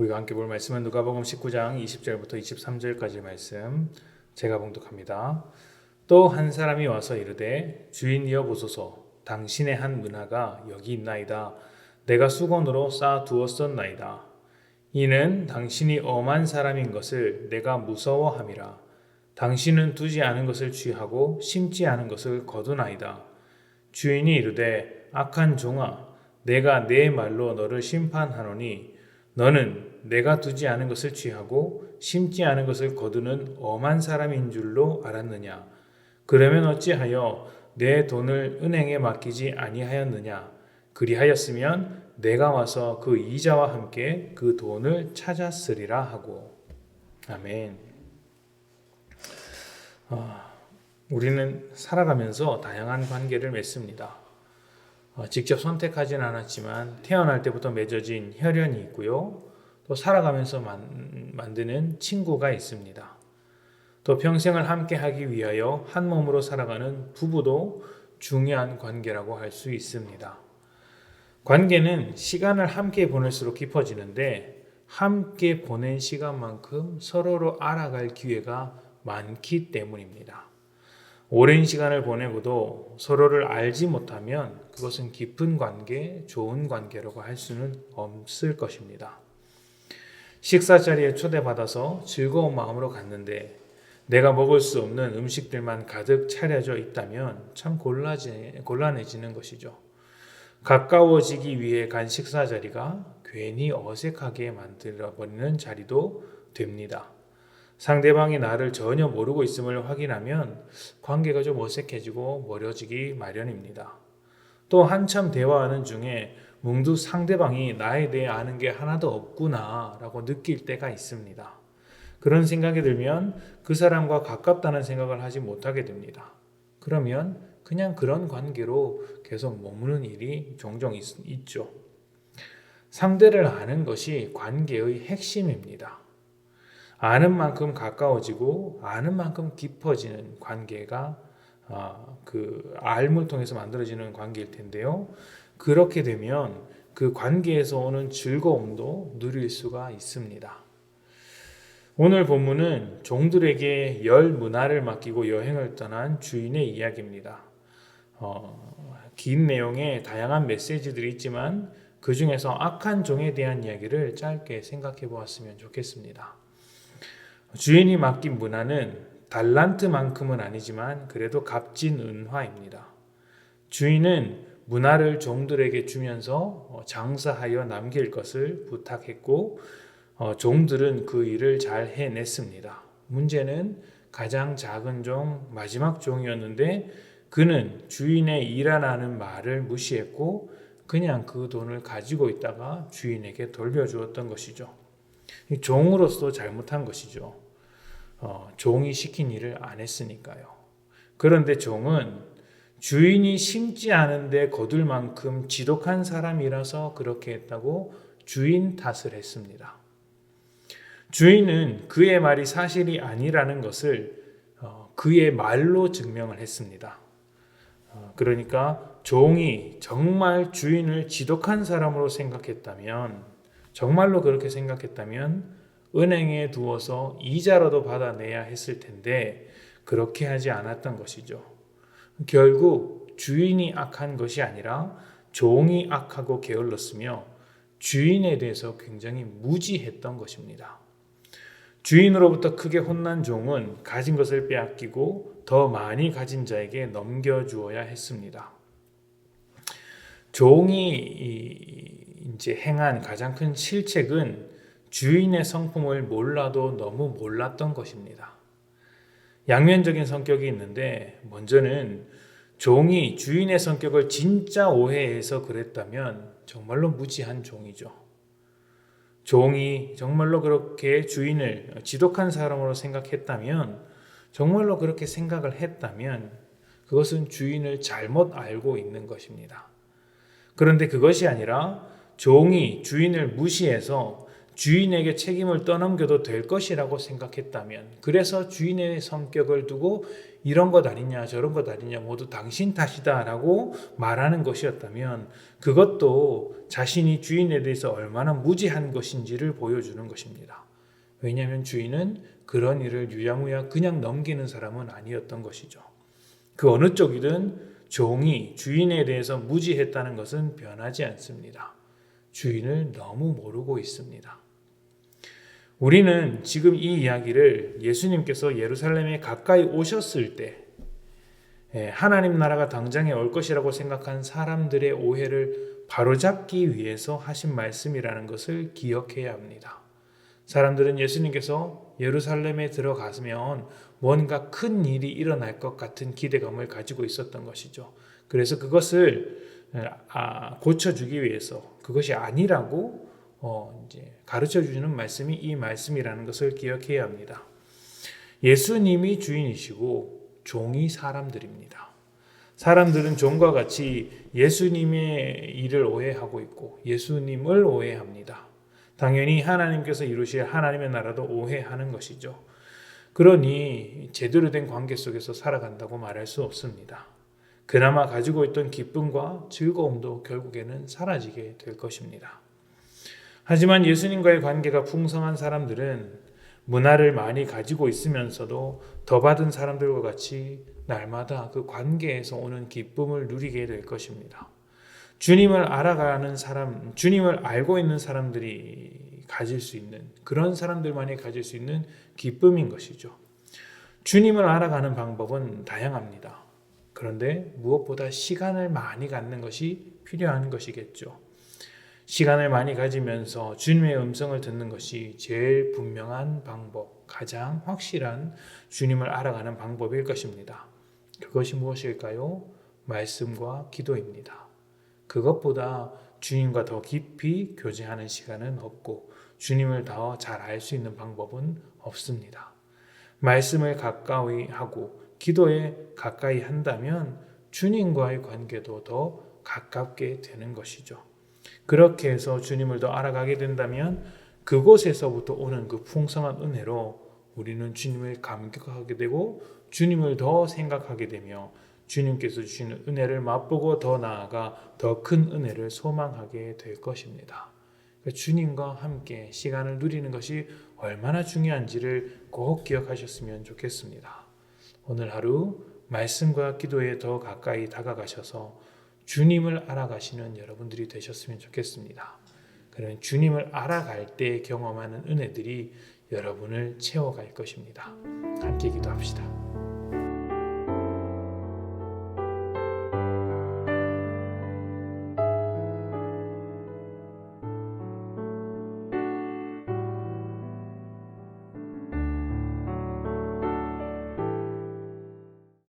우리가 함께 볼 말씀은 누가복음 19장 20절부터 23절까지 말씀 제가 봉독합니다. 또 한 사람이 와서 이르되 주인이여 보소서 당신의 한 문화가 여기 있나이다. 내가 수건으로 쌓아 두었었나이다. 이는 당신이 엄한 사람인 것을 내가 무서워함이라. 당신은 두지 않은 것을 취하고 심지 않은 것을 거두나이다. 주인이 이르되 악한 종아 내가 내 말로 너를 심판하노니 너는 내가 두지 않은 것을 취하고 심지 않은 것을 거두는 엄한 사람인 줄로 알았느냐? 그러면 어찌하여 내 돈을 은행에 맡기지 아니하였느냐? 그리하였으면 내가 와서 그 이자와 함께 그 돈을 찾았으리라 하고. 아멘. 우리는 살아가면서 다양한 관계를 맺습니다. 직접 선택하진 않았지만 태어날 때부터 맺어진 혈연이 있고요. 또 살아가면서 만드는 친구가 있습니다. 또 평생을 함께 하기 위하여 한 몸으로 살아가는 부부도 중요한 관계라고 할 수 있습니다. 관계는 시간을 함께 보낼수록 깊어지는데 함께 보낸 시간만큼 서로를 알아갈 기회가 많기 때문입니다. 오랜 시간을 보내고도 서로를 알지 못하면 그것은 깊은 관계, 좋은 관계라고 할 수는 없을 것입니다. 식사 자리에 초대받아서 즐거운 마음으로 갔는데 내가 먹을 수 없는 음식들만 가득 차려져 있다면 참 곤란해지는 것이죠. 가까워지기 위해 간 식사 자리가 괜히 어색하게 만들어버리는 자리도 됩니다. 상대방이 나를 전혀 모르고 있음을 확인하면 관계가 좀 어색해지고 멀어지기 마련입니다. 또 한참 대화하는 중에 문득 상대방이 나에 대해 아는 게 하나도 없구나 라고 느낄 때가 있습니다. 그런 생각이 들면 그 사람과 가깝다는 생각을 하지 못하게 됩니다. 그러면 그냥 그런 관계로 계속 머무는 일이 종종 있죠. 상대를 아는 것이 관계의 핵심입니다. 아는 만큼 가까워지고 아는 만큼 깊어지는 관계가 그 알물 통해서 만들어지는 관계일 텐데요. 그렇게 되면 그 관계에서 오는 즐거움도 누릴 수가 있습니다. 오늘 본문은 종들에게 열 문화를 맡기고 여행을 떠난 주인의 이야기입니다. 긴 내용에 다양한 메시지들이 있지만 그 중에서 악한 종에 대한 이야기를 짧게 생각해 보았으면 좋겠습니다. 주인이 맡긴 문화는 달란트만큼은 아니지만 그래도 값진 은화입니다. 주인은 문화를 종들에게 주면서 장사하여 남길 것을 부탁했고 종들은 그 일을 잘 해냈습니다. 문제는 가장 작은 종, 마지막 종이었는데 그는 주인의 일하라는 말을 무시했고 그냥 그 돈을 가지고 있다가 주인에게 돌려주었던 것이죠. 종으로서 잘못한 것이죠. 종이 시킨 일을 안 했으니까요. 그런데 종은 주인이 심지 않은데 거둘 만큼 지독한 사람이라서 그렇게 했다고 주인 탓을 했습니다. 주인은 그의 말이 사실이 아니라는 것을 그의 말로 증명을 했습니다. 그러니까 종이 정말 주인을 지독한 사람으로 생각했다면, 정말로 그렇게 생각했다면 은행에 두어서 이자라도 받아내야 했을 텐데 그렇게 하지 않았던 것이죠. 결국 주인이 악한 것이 아니라 종이 악하고 게을렀으며 주인에 대해서 굉장히 무지했던 것입니다. 주인으로부터 크게 혼난 종은 가진 것을 빼앗기고 더 많이 가진 자에게 넘겨주어야 했습니다. 종이 이제 행한 가장 큰 실책은 주인의 성품을 몰라도 너무 몰랐던 것입니다. 양면적인 성격이 있는데 먼저는 종이 주인의 성격을 진짜 오해해서 그랬다면 정말로 무지한 종이죠. 종이 정말로 그렇게 주인을 지독한 사람으로 생각했다면, 정말로 그렇게 생각을 했다면 그것은 주인을 잘못 알고 있는 것입니다. 그런데 그것이 아니라 종이 주인을 무시해서 주인에게 책임을 떠넘겨도 될 것이라고 생각했다면, 그래서 주인의 성격을 두고 이런 것 아니냐 저런 것 아니냐 모두 당신 탓이다라고 말하는 것이었다면, 그것도 자신이 주인에 대해서 얼마나 무지한 것인지를 보여주는 것입니다. 왜냐하면 주인은 그런 일을 유야무야 그냥 넘기는 사람은 아니었던 것이죠. 그 어느 쪽이든 종이 주인에 대해서 무지했다는 것은 변하지 않습니다. 주인을 너무 모르고 있습니다. 우리는 지금 이 이야기를 예수님께서 예루살렘에 가까이 오셨을 때 하나님 나라가 당장에 올 것이라고 생각한 사람들의 오해를 바로잡기 위해서 하신 말씀이라는 것을 기억해야 합니다. 사람들은 예수님께서 예루살렘에 들어가면 뭔가 큰 일이 일어날 것 같은 기대감을 가지고 있었던 것이죠. 그래서 그것을 고쳐주기 위해서 그것이 아니라고 이제 가르쳐주는 말씀이 이 말씀이라는 것을 기억해야 합니다. 예수님이 주인이시고 종이 사람들입니다. 사람들은 종과 같이 예수님의 일을 오해하고 있고 예수님을 오해합니다. 당연히 하나님께서 이루실 하나님의 나라도 오해하는 것이죠. 그러니 제대로 된 관계 속에서 살아간다고 말할 수 없습니다. 그나마 가지고 있던 기쁨과 즐거움도 결국에는 사라지게 될 것입니다. 하지만 예수님과의 관계가 풍성한 사람들은 문화를 많이 가지고 있으면서도 더 받은 사람들과 같이 날마다 그 관계에서 오는 기쁨을 누리게 될 것입니다. 주님을 알아가는 사람, 주님을 알고 있는 사람들이 가질 수 있는, 그런 사람들만이 가질 수 있는 기쁨인 것이죠. 주님을 알아가는 방법은 다양합니다. 그런데 무엇보다 시간을 많이 갖는 것이 필요한 것이겠죠. 시간을 많이 가지면서 주님의 음성을 듣는 것이 제일 분명한 방법, 가장 확실한 주님을 알아가는 방법일 것입니다. 그것이 무엇일까요? 말씀과 기도입니다. 그것보다 주님과 더 깊이 교제하는 시간은 없고 주님을 더 잘 알 수 있는 방법은 없습니다. 말씀을 가까이 하고 기도에 가까이 한다면 주님과의 관계도 더 가깝게 되는 것이죠. 그렇게 해서 주님을 더 알아가게 된다면 그곳에서부터 오는 그 풍성한 은혜로 우리는 주님을 감격하게 되고 주님을 더 생각하게 되며 주님께서 주시는 은혜를 맛보고 더 나아가 더 큰 은혜를 소망하게 될 것입니다. 주님과 함께 시간을 누리는 것이 얼마나 중요한지를 꼭 기억하셨으면 좋겠습니다. 오늘 하루 말씀과 기도에 더 가까이 다가가셔서 주님을 알아가시는 여러분들이 되셨으면 좋겠습니다. 그런 주님을 알아갈 때 경험하는 은혜들이 여러분을 채워갈 것입니다. 함께 기도합시다.